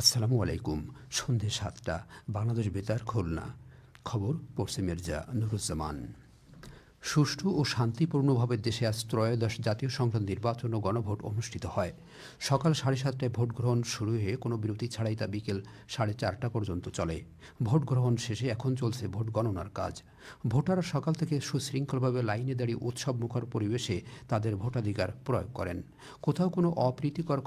আসসালামু আলাইকুম। সন্ধে ৭টা, বাংলাদেশ বেতার, খুলনা। খবর পড়ছে মির্জা নুরুজ্জামান। সুষ্ঠু ও শান্তিপূর্ণভাবে দেশে আজ ত্রয়োদশ জাতীয় সংসদ নির্বাচন ও গণভোট অনুষ্ঠিত হয়। সকাল 7:30টায় ভোট গ্রহণ শুরু হয়ে কোনো বিরতি ছাড়াই তা বিকেল 4:30টা পর্যন্ত চলে। ভোট গ্রহণ শেষে এখন চলছে ভোট গণনার কাজ। ভোটাররা সকাল থেকে সুশৃঙ্খলভাবে লাইনে দাঁড়িয়ে উৎসবমুখর পরিবেশে তাদের ভোটাধিকার প্রয়োগ করেন। কোথাও কোনো অপ্রীতিকর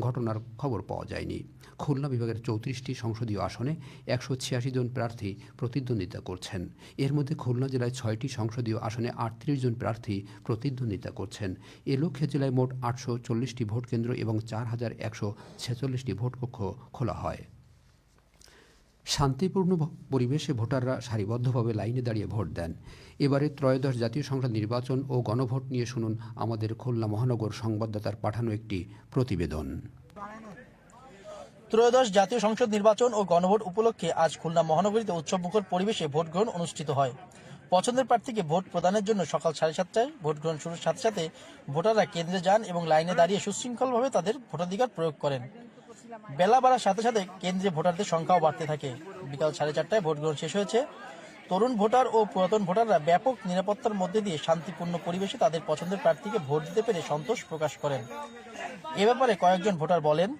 ঘটনার খবর পাওয়া যায়নি। খুলনা বিভাগের 34টি সংসদীয় আসনে 186 জন প্রার্থী প্রতিদ্বন্দ্বিতা করছেন। এর মধ্যে খুলনা জেলায় 6টি সংসদীয় আসনে 38 জন প্রার্থী প্রতিদ্বন্দ্বিতা করছেন। এ লক্ষ্যে জেলায় মোট 840টি ভোটকেন্দ্র এবং 4146টি ভোটকক্ষ খোলা হয়। শান্তিপূর্ণ পরিবেশে ভোটাররা সারিবদ্ধভাবে লাইনে দাঁড়িয়ে ভোট দেন। এবারে ত্রয়োদশ জাতীয় সংসদ নির্বাচন ও গণভোট নিয়ে শুনুন আমাদের খুলনা মহানগর সংবাদদাতার পাঠানো একটি প্রতিবেদন। ত্রয়োদশ জাতীয় সংসদ নির্বাচন ও গণভোট উপলক্ষে আজ খুলনা মহানগরীতে উৎসবমুখর পরিবেশে ভোট গ্রহণ অনুষ্ঠিত হয়। পছন্দের প্রার্থীকে ভোট প্রদানের জন্য সকাল 7:30টায় ভোট গ্রহণ শুরুর সাথে সাথে ভোটাররা কেন্দ্রে যান এবং লাইনে দাঁড়িয়ে সুশৃঙ্খলভাবে তাদের ভোটাধিকার প্রয়োগ করেন। বেলা বাড়ার সাথে সাথে কেন্দ্রে ভোটারদের সংখ্যাও বাড়তে থাকে। বিকাল 4:30টায় ভোট গ্রহণ শেষ হয়েছে। তরুণ ভোটার ও পুরাতন ভোটাররা ব্যাপক নিরাপত্তার মধ্যে দিয়ে শান্তিপূর্ণ পরিবেশে তাদের পছন্দের প্রার্থীকে ভোট দিতে পেরে সন্তোষ প্রকাশ করেন। এ ব্যাপারে কয়েকজন ভোটার বলেন,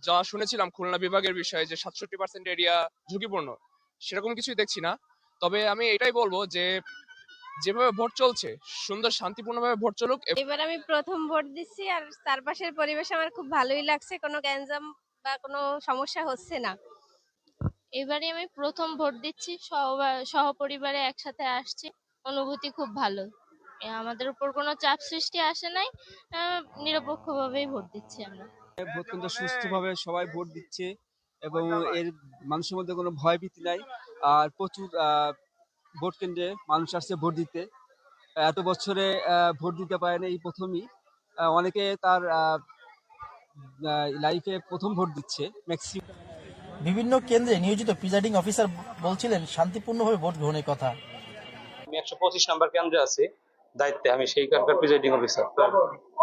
যা শুনেছিলাম খুলনা বিভাগের বিষয়ে যে 67% এরিয়া ঝুঁকিপূর্ণ, সেরকম কিছুই দেখছি না। তবে আমি এটাই বলবো যে যেভাবে ভোট চলছে সুন্দর শান্তিপূর্ণভাবে ভোট চলুক। এবার আমি প্রথম ভোট দিচ্ছি, আর চারপাশের পরিবেশ আমার খুব ভালোই লাগছে, কোনো গ্যাঞ্জাম বা কোনো সমস্যা হচ্ছে না। এবারে আমি প্রথম ভোট দিচ্ছি, সহপরিবারে একসাথে আসছি, অনুভূতি খুব ভালো। আমাদের উপর কোনো চাপ সৃষ্টি আসে নাই, নিরপেক্ষভাবেই ভোট দিচ্ছি আমরা। ভোট কেন্দ্রে সুস্থভাবে সবাই ভোট দিচ্ছে এবং এর মানুষের মধ্যে কোনো ভয় ভীতি নাই। আর প্রচুর ভোট কেন্দ্রে মানুষ আসছে ভোট দিতে। এত বছরে ভোট দিতে পারে না, এই প্রথমই। অনেকে তার লাইফে প্রথম ভোট দিচ্ছে ম্যাক্সিমাম। বিভিন্ন কেন্দ্রে নিয়োজিত প্রিজাইডিং অফিসার বলছিলেন শান্তিপূর্ণভাবে ভোট গ্রহণের কথা। আমি 125 নম্বর কেন্দ্রে আছি দায়িত্বে, আমি সেইখানকার প্রিজাইডিং অফিসার।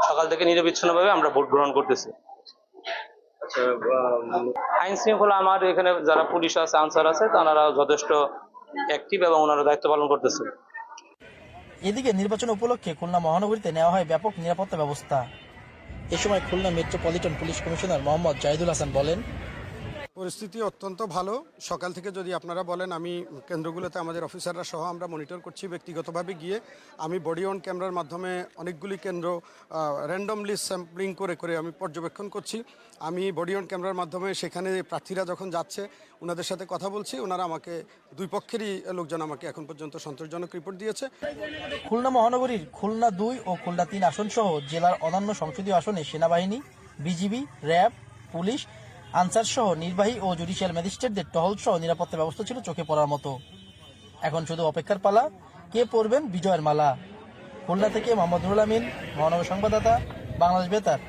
সকাল থেকে নিরবিচ্ছিন্নভাবে আমরা ভোট গ্রহণ করতেছি। আইন শৃঙ্খলা আমার এখানে যারা পুলিশ আছে, আনসার আছে, তারা যথেষ্ট অ্যাক্টিভ এবং ওনারা দায়িত্ব পালন করতেছে। এদিকে নির্বাচন উপলক্ষে খুলনা মহানগরীতে নেওয়া হয় ব্যাপক নিরাপত্তা ব্যবস্থা। এ সময় Khulna metropolitan police commissioner Mohammad Zahidul Hasan বলেন, পরিস্থিতি অত্যন্ত ভালো। সকাল থেকে যদি আপনারা বলেন, আমি কেন্দ্রগুলোতে আমাদের অফিসাররা সহ আমরা মনিটর করছি। ব্যক্তিগতভাবে গিয়ে আমি বডি অন ক্যামেরার মাধ্যমে অনেকগুলি কেন্দ্র র্যান্ডমলি স্যাম্পলিং করে করে আমি পর্যবেক্ষণ করছি। আমি বডি অন ক্যামেরার মাধ্যমে সেখানে প্রার্থীরা যখন যাচ্ছে ওনাদের সাথে কথা বলছি। ওনারা আমাকে দুই পক্ষেরই লোকজন আমাকে এখন পর্যন্ত সন্তোষজনক রিপোর্ট দিয়েছে। খুলনা মহানগরীর খুলনা 2 ও খুলনা 3 আসন সহ জেলার অন্যান্য সংসদীয় আসনে সেনাবাহিনী, বিজিবি, র্যাব, পুলিশ, আনসার সহ নির্বাহী ও জুডিশিয়াল ম্যাজিস্ট্রেটদের টহল সহ নিরাপত্তা ব্যবস্থা ছিল চোখে পড়ার মতো। এখন শুধু অপেক্ষার পালা, কে পরবেন বিজয়ের মালা। খুলনা থেকে মোহাম্মদ নুরুল আমিন, মহানগর সংবাদদাতা, বাংলাদেশ বেতার।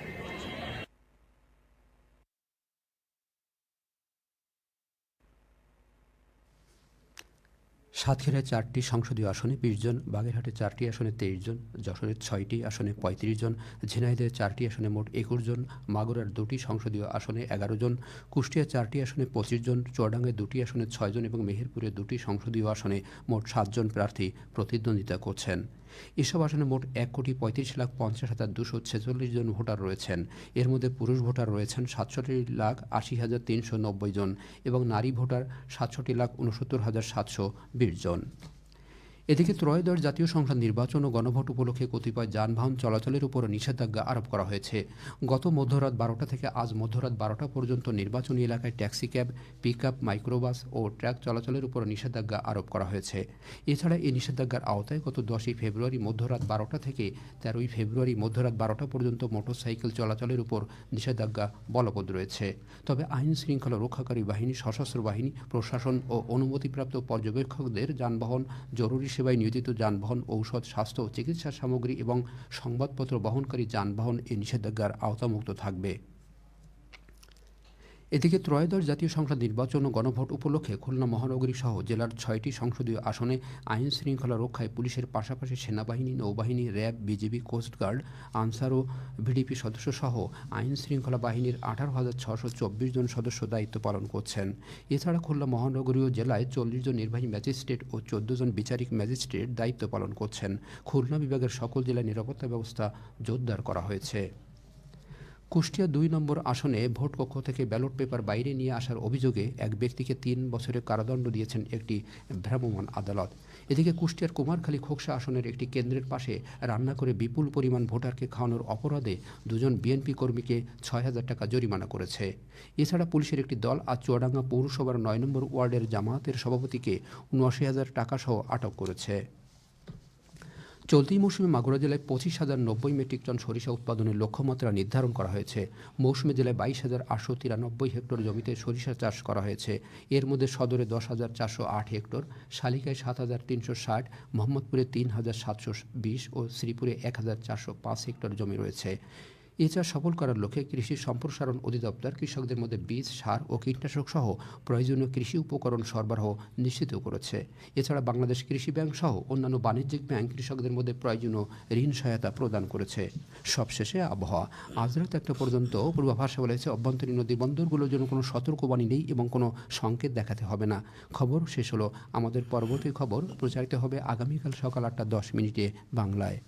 সাতক্ষীরায় 4টি সংসদীয় আসনে 20 জন, বাগেরহাটে 4টি আসনে 23 জন, যশোরের 6টি আসনে 35 জন, ঝিনাইদহে 4টি আসনে মোট 21 জন, মাগুরার 2টি সংসদীয় আসনে 11 জন, কুষ্টিয়া 4টি আসনে 25 জন, চুয়াডাঙ্গায় 2টি আসনে 6 জন এবং মেহেরপুরে 2টি সংসদীয় আসনে মোট 7 জন প্রার্থী প্রতিদ্বন্দ্বিতা করছেন। এসব আসনে মোট 1,35,50,246 জন ভোটার রয়েছেন। এর মধ্যে পুরুষ ভোটার রয়েছেন 67,80,390 জন এবং নারী ভোটার 67,69,720 জন। এদিকে ত্রয়োদশ জাতীয় সংসদ নির্বাচন ও গণভোট উপলক্ষে কতিপয় যানবাহন চলাচলের উপর নিষেধাজ্ঞা আরোপ করা হয়েছে। গত মধ্যরাত 12টা থেকে আজ মধ্যরাত 12টা পর্যন্ত নির্বাচনী এলাকায় ট্যাক্সি ক্যাব, পিকআপ, মাইক্রোবাস ও ট্রাক চলাচলের উপর নিষেধাজ্ঞা আরোপ করা হয়েছে। এছাড়া এই নিষেধাজ্ঞার আওতায় গত 10ই ফেব্রুয়ারি মধ্যরাত 12টা থেকে 13ই ফেব্রুয়ারি মধ্যরাত 12টা পর্যন্ত মোটরসাইকেল চলাচলের উপর নিষেধাজ্ঞা বলবৎ রয়েছে। তবে আইন শৃঙ্খলা রক্ষাকারী বাহিনী, সশস্ত্র বাহিনী, প্রশাসন ও অনুমতিপ্রাপ্ত পর্যবেক্ষকদের যানবাহন, জরুরি সেবায় নিয়োজিত যানবাহন, ঔষধ, স্বাস্থ্য ও চিকিৎসা সামগ্রী এবং সংবাদপত্র বহনকারী যানবাহন এই নিষেধাজ্ঞার আওতামুক্ত থাকবে। এদিকে ত্রয়োদশ জাতীয় সংসদ নির্বাচন ও গণভোট উপলক্ষে খুলনা মহানগরী সহ জেলার 6টি সংসদীয় আসনে আইন শৃঙ্খলা রক্ষায় পুলিশের পাশাপাশি সেনাবাহিনী, নৌবাহিনী, র্যাব, বিজিবি, কোস্টগার্ড, আনসার ও ভিডিপি সদস্য সহ আইন শৃঙ্খলা বাহিনীর 18,624 জন সদস্য দায়িত্ব পালন করছেন। এছাড়া খুলনা মহানগরী ও জেলায় 40 জন নির্বাহী ম্যাজিস্ট্রেট ও 14 জন বিচারিক ম্যাজিস্ট্রেট দায়িত্ব পালন করছেন। খুলনা বিভাগের সকল জেলায় নিরাপত্তা ব্যবস্থা জোরদার করা হয়েছে। কুষ্টিয়া 2 নম্বর আসনে ভোট কক্ষ থেকে ব্যালট পেপার বাইরে নিয়ে আসার অভিযোগে এক ব্যক্তিকে 3 বছরের কারাদণ্ড দিয়েছেন একটি ভ্রাম্যমাণ আদালত। এদিকে কুষ্টিয়ার কুমারখালী খোকসা আসনের একটি কেন্দ্রের পাশে রান্না করে বিপুল পরিমাণ ভোটারকে খাওয়ানোর অপরাধে 2 জন বিএনপি কর্মীকে 6,000 টাকা জরিমানা করেছে। এছাড়া পুলিশের একটি দল আজ চুয়াডাঙ্গা পৌরসভার 9 নম্বর ওয়ার্ডের জামায়াতের সভাপতিকে 79,000 টাকা সহ আটক করেছে। চলতি মৌসুমে মাগুরা জেলায় 25,090 মেট্রিক টন সরিষা উৎপাদনের লক্ষ্যমাত্রা নির্ধারণ করা হয়েছে। মৌসুমে জেলায় 22,893 হেক্টর জমিতে সরিষা চাষ করা হয়েছে। এর মধ্যে সদরে 10,408 হেক্টর, শালিকায় 7,360, মোহাম্মদপুরে 3,720 ও শ্রীপুরে 1,405 হেক্টর জমি রয়েছে। এ চাষ সফল করার লক্ষ্যে কৃষি সম্প্রসারণ অধিদপ্তর কৃষকদের মধ্যে বীজ, সার ও কীটনাশক সহ প্রয়োজনীয় কৃষি উপকরণ সরবরাহ নিশ্চিত করেছে। এছাড়া বাংলাদেশ কৃষি ব্যাংক সহ অন্যান্য বাণিজ্যিক ব্যাংক কৃষকদের মধ্যে প্রয়োজনীয় ঋণ সহায়তা প্রদান করেছে। সবশেষে আবহাওয়া। আজ রাত 1টা পর্যন্ত পূর্বাভাসে বলেছে অভ্যন্তরীণ নদী বন্দরগুলোর জন্য কোনো সতর্কবাণী নেই এবং কোনো সংকেত দেখাতে হবে না। খবর শেষ হলো। আমাদের পরবর্তী খবর প্রচারিত হবে আগামীকাল সকাল 8টা 10 মিনিটে বাংলায়।